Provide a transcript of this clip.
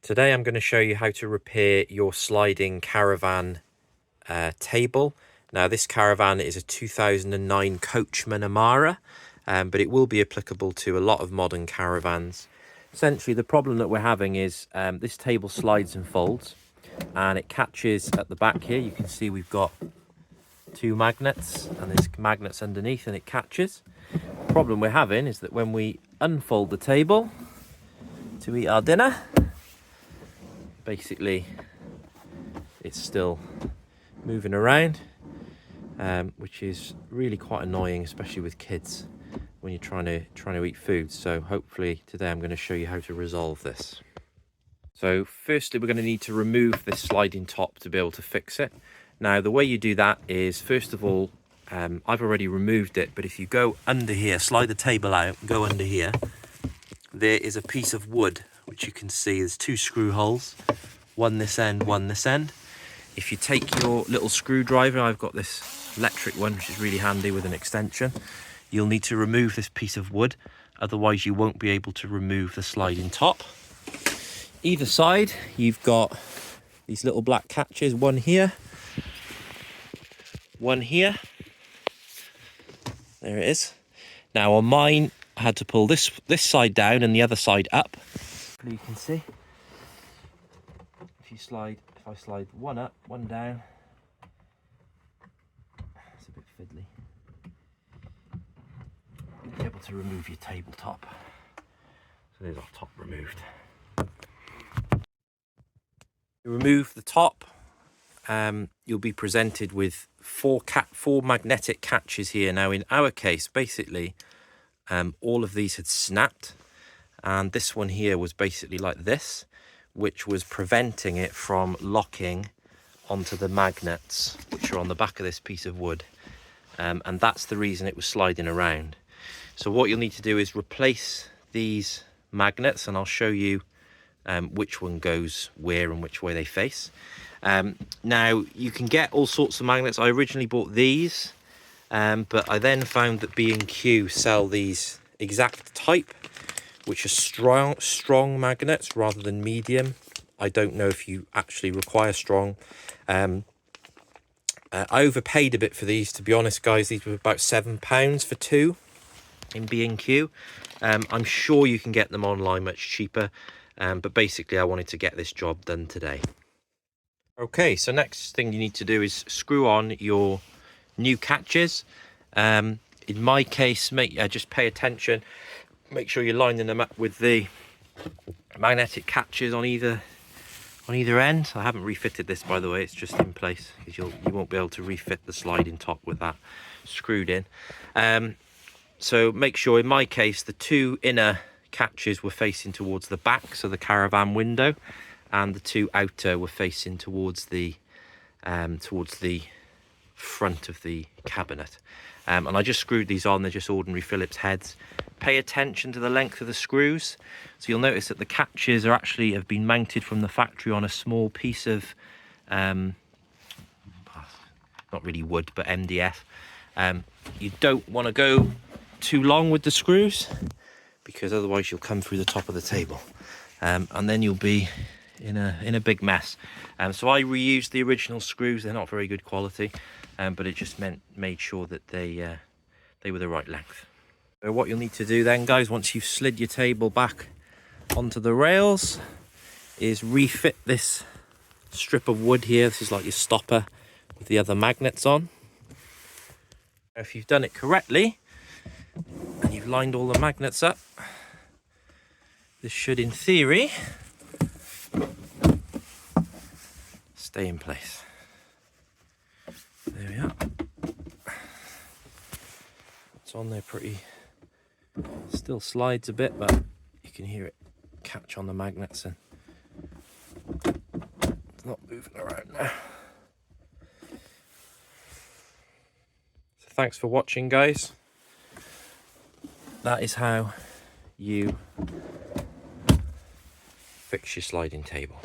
Today I'm going to show you how to repair your sliding Caravan table. Now this Caravan is a 2009 Coachman Amara, but it will be applicable to a lot of modern Caravans. Essentially the problem that we're having is this table slides and folds and it catches at the back here. You can see we've got two magnets and there's magnets underneath and it catches. The problem we're having is that when we unfold the table to eat our dinner, basically it's still moving around, which is really quite annoying, especially with kids when you're trying to eat food. So hopefully today I'm going to show you how to resolve this. So firstly we're going to need to remove this sliding top to be able to fix it. Now the way you do that is, first of all, I've already removed it, but if you go under here, slide the table out, go under here, there is a piece of wood which you can see there's two screw holes, one this end, one this end. If you take your little screwdriver, I've got this electric one which is really handy with an extension, you'll need to remove this piece of wood, otherwise you won't be able to remove the sliding top. Either side you've got these little black catches, one here, one here, there it is. Now on mine I had to pull this side down and the other side up. You can see if I slide one up, one down, it's a bit fiddly. You'll be able to remove your tabletop. So there's our top removed. To remove the top, you'll be presented with four magnetic catches here. Now in our case, basically all of these had snapped, and this one here was basically like this, which was preventing it from locking onto the magnets which are on the back of this piece of wood, and that's the reason it was sliding around. So what you'll need to do is replace these magnets, and I'll show you which one goes where and which way they face. Now you can get all sorts of magnets. I originally bought these, but I then found that B&Q sell these exact type, which are strong magnets rather than medium. I don't know if you actually require strong. I overpaid a bit for these, to be honest, guys. These were about £7 for two in B&Q. I'm sure you can get them online much cheaper, but basically I wanted to get this job done today. Okay, so next thing you need to do is screw on your new catches. In my case, just pay attention. Make sure you're lining them up with the magnetic catches on either end. I haven't refitted this, by the way, it's just in place because you won't be able to refit the sliding top with that screwed in. So make sure, in my case, the two inner catches were facing towards the back, so the Caravan window, and the two outer were facing towards the front of the cabinet. And I just screwed these on. They're just ordinary Phillips heads. Pay attention to the length of the screws. So you'll notice that the catches have been mounted from the factory on a small piece of not really wood, but MDF. You don't want to go too long with the screws, because otherwise you'll come through the top of the table, and then you'll be in a big mess. So I reused the original screws. They're not very good quality, but it just made sure that they were the right length. So what you'll need to do then, guys, once you've slid your table back onto the rails, is refit this strip of wood here. This is like your stopper with the other magnets on. If you've done it correctly and you've lined all the magnets up, this should, in theory, stay in place. There we are. It's on there pretty, still slides a bit, but you can hear it catch on the magnets and it's not moving around now. So thanks for watching, guys. That is how you fix your sliding table.